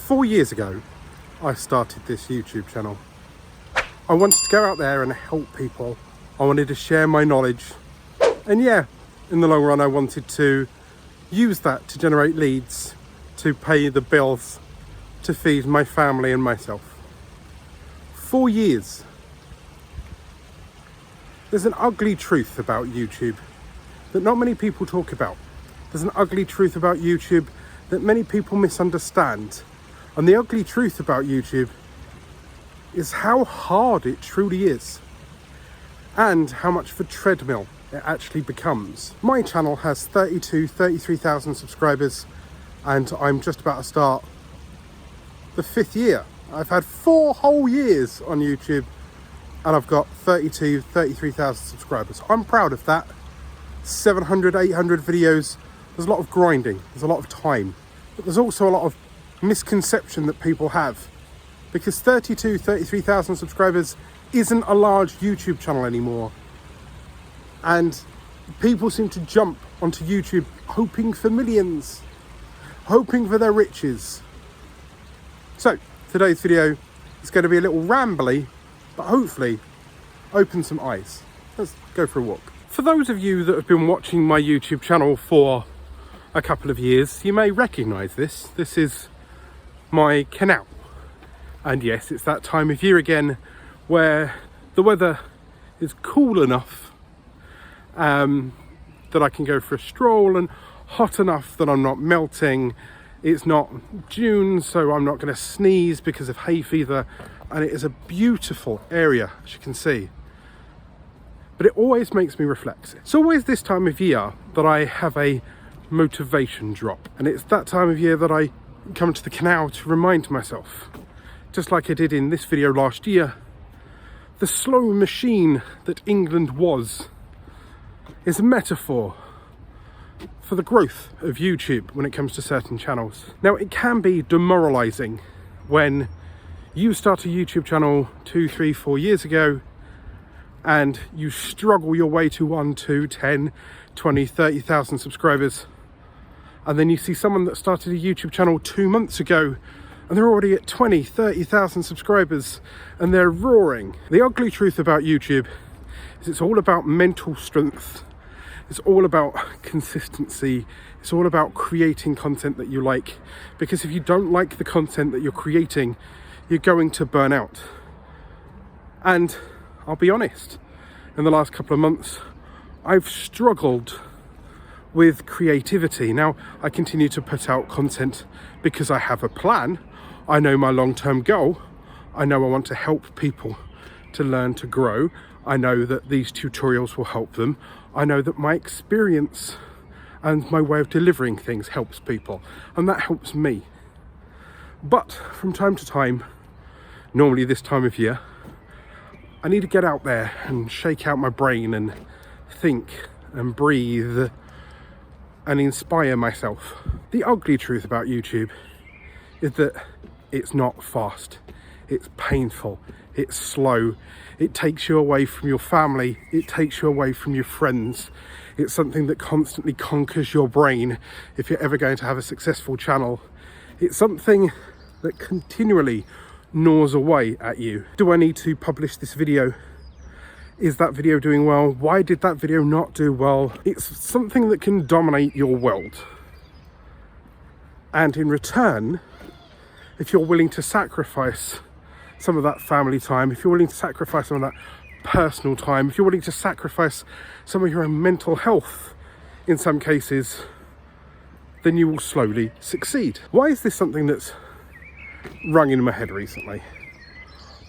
4 years ago, I started this YouTube channel. I wanted to go out there and help people. I wanted to share my knowledge. And yeah, in the long run, I wanted to use that to generate leads, to pay the bills, to feed my family and myself. 4 years. There's an ugly truth about YouTube that not many people talk about. There's an ugly truth about YouTube that many people misunderstand. And the ugly truth about YouTube is how hard it truly is and how much of a treadmill it actually becomes. My channel has 33,000 subscribers and I'm just about to start the 5th year. I've had 4 whole years on YouTube and I've got 33,000 subscribers. I'm proud of that. 700, 800 videos. There's a lot of grinding, there's a lot of time, but there's also a lot of misconception that people have, because 33,000 subscribers isn't a large YouTube channel anymore. And people seem to jump onto YouTube hoping for millions, hoping for their riches. So today's video is going to be a little rambly, but hopefully open some eyes. Let's go for a walk. For those of you that have been watching my YouTube channel for a couple of years, you may recognize this. This is my canal. And yes, it's that time of year again where the weather is cool enough that I can go for a stroll and hot enough that I'm not melting. It's not June, so I'm not going to sneeze because of hay fever, and it is a beautiful area, as you can see. But it always makes me reflect. It's always this time of year that I have a motivation drop, and it's that time of year that I come to the canal to remind myself, just like I did in this video last year, the slow machine that England was is a metaphor for the growth of YouTube when it comes to certain channels. Now, it can be demoralizing when you start a YouTube channel 2, 3, 4 years ago and you struggle your way to 1, 2, 10, 20, 30,000 subscribers. And then you see someone that started a YouTube channel 2 months ago and they're already at 20, 30,000 subscribers and they're roaring. The ugly truth about YouTube is it's all about mental strength. It's all about consistency. It's all about creating content that you like. Because if you don't like the content that you're creating, you're going to burn out. And I'll be honest, in the last couple of months, I've struggled with creativity. Now, I continue to put out content because I have a plan. I know my long-term goal. I know I want to help people to learn to grow. I know that these tutorials will help them. I know that my experience and my way of delivering things helps people, and that helps me. But from time to time, normally this time of year, I need to get out there and shake out my brain and think and breathe and inspire myself. The ugly truth about YouTube is that it's not fast, it's painful, it's slow, it takes you away from your family, it takes you away from your friends. It's something that constantly conquers your brain if you're ever going to have a successful channel. It's something that continually gnaws away at you. Do I need to publish this video? Is that video doing well? Why did that video not do well? It's something that can dominate your world. And in return, if you're willing to sacrifice some of that family time, if you're willing to sacrifice some of that personal time, if you're willing to sacrifice some of your own mental health in some cases, then you will slowly succeed. Why is this something that's rung in my head recently?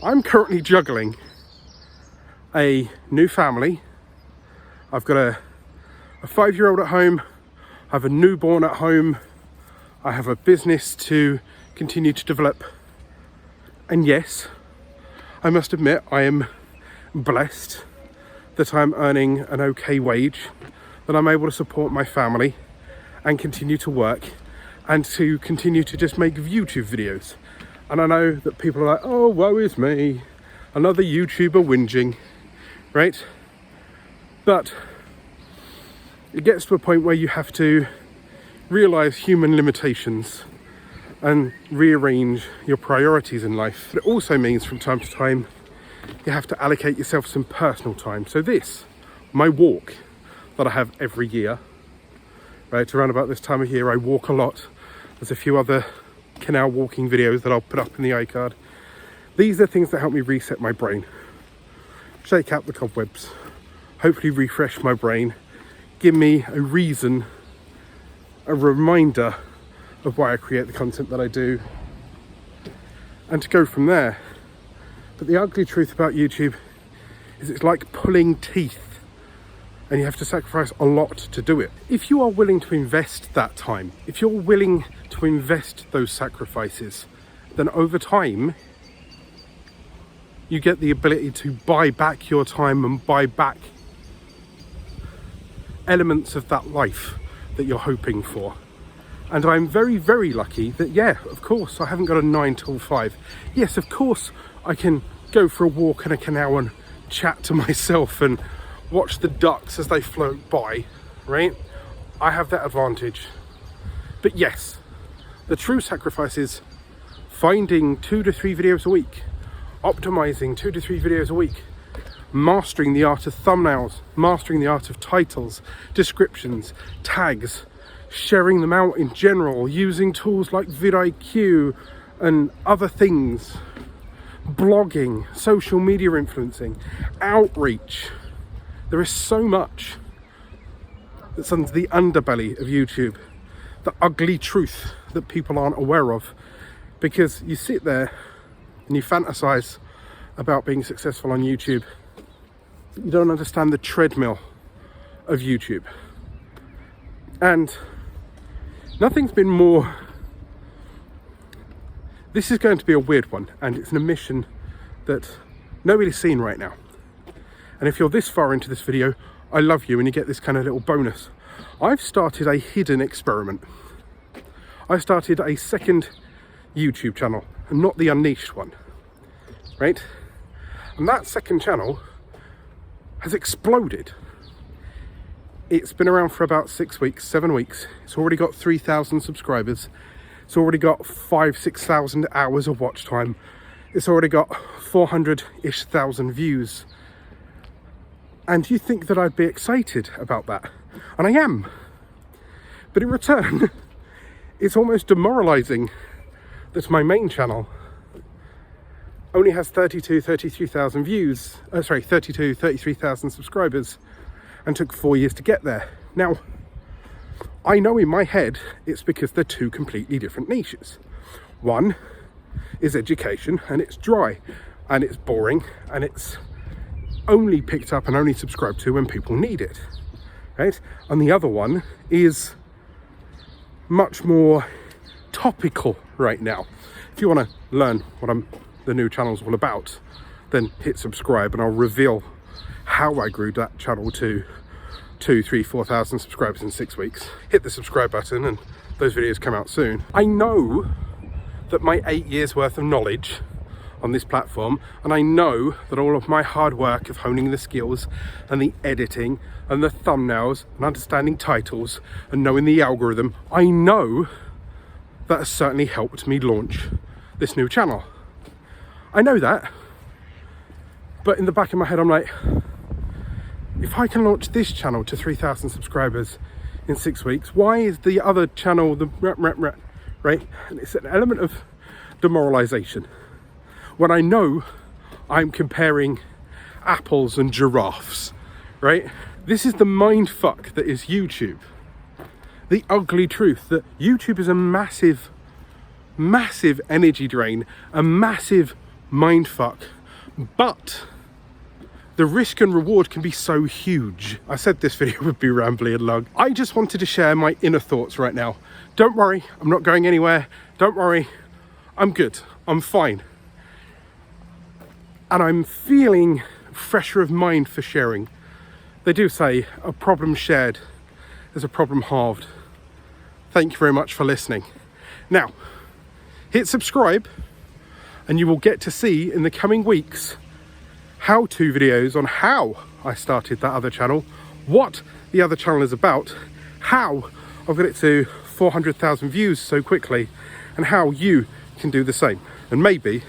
I'm currently juggling a new family. I've got a 5-year-old at home, I have a newborn at home, I have a business to continue to develop, and yes, I must admit I am blessed that I'm earning an okay wage, that I'm able to support my family and continue to work and to continue to just make YouTube videos. And I know that people are like, oh, woe is me, another YouTuber whinging, right? But it gets to a point where you have to realize human limitations and rearrange your priorities in life. But it also means from time to time, you have to allocate yourself some personal time. So this, my walk that I have every year, right, around about this time of year, I walk a lot. There's a few other canal walking videos that I'll put up in the iCard. These are things that help me reset my brain, shake out the cobwebs, hopefully refresh my brain, give me a reason, a reminder of why I create the content that I do, and to go from there. But the ugly truth about YouTube is it's like pulling teeth, and you have to sacrifice a lot to do it. If you are willing to invest that time, if you're willing to invest those sacrifices, then over time you get the ability to buy back your time and buy back elements of that life that you're hoping for. And I'm very, very lucky that, yeah, of course, I haven't got a 9 till 5. Yes, of course, I can go for a walk in a canal and chat to myself and watch the ducks as they float by, right? I have that advantage. But yes, the true sacrifice is finding 2 to 3 videos a week, optimizing 2 to 3 videos a week, mastering the art of thumbnails, mastering the art of titles, descriptions, tags, sharing them out in general, using tools like vidIQ and other things, blogging, social media influencing, outreach. There is so much that's under the underbelly of YouTube, the ugly truth that people aren't aware of, because you sit there and you fantasize about being successful on YouTube. You don't understand the treadmill of YouTube. And nothing's been more... This is going to be a weird one, and it's an admission that nobody's seen right now. And if you're this far into this video, I love you and you get this kind of little bonus. I've started a hidden experiment. I started a second YouTube channel, and not the unleashed one, right? And that second channel has exploded. It's been around for about 6 weeks, 7 weeks. It's already got 3,000 subscribers. It's already got 5,000-6,000 hours of watch time. It's already got 400-ish thousand views. And you think that I'd be excited about that? And I am. But in return, it's almost demoralizing that my main channel only has 33,000 views. 33,000 subscribers, and took 4 years to get there. Now, I know in my head it's because they're two completely different niches. One is education, and it's dry, and it's boring, and it's only picked up and only subscribed to when people need it, right? And the other one is much more topical right now. If you want to learn what the new channel's all about, then hit subscribe and I'll reveal how I grew that channel to 2, 3, 4,000 subscribers in 6 weeks. Hit the subscribe button and those videos come out soon. I know that my 8 years worth of knowledge on this platform, and I know that all of my hard work of honing the skills and the editing and the thumbnails and understanding titles and knowing the algorithm, I know that has certainly helped me launch this new channel. I know that, but in the back of my head I'm like, if I can launch this channel to 3,000 subscribers in 6 weeks, why is the other channel right? And it's an element of demoralization when I know I'm comparing apples and giraffes, right? This is the mind fuck that is YouTube. The ugly truth that YouTube is a massive, massive energy drain, a massive mind fuck, but the risk and reward can be so huge. I said this video would be rambly and long. I just wanted to share my inner thoughts right now. Don't worry, I'm not going anywhere. Don't worry, I'm good, I'm fine. And I'm feeling fresher of mind for sharing. They do say a problem shared is a problem halved. Thank you very much for listening. Now, hit subscribe and you will get to see in the coming weeks how-to videos on how I started that other channel, what the other channel is about, how I've got it to 400,000 views so quickly, and how you can do the same. And maybe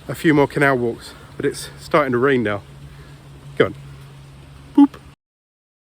a few more canal walks, but it's starting to rain now. Go on.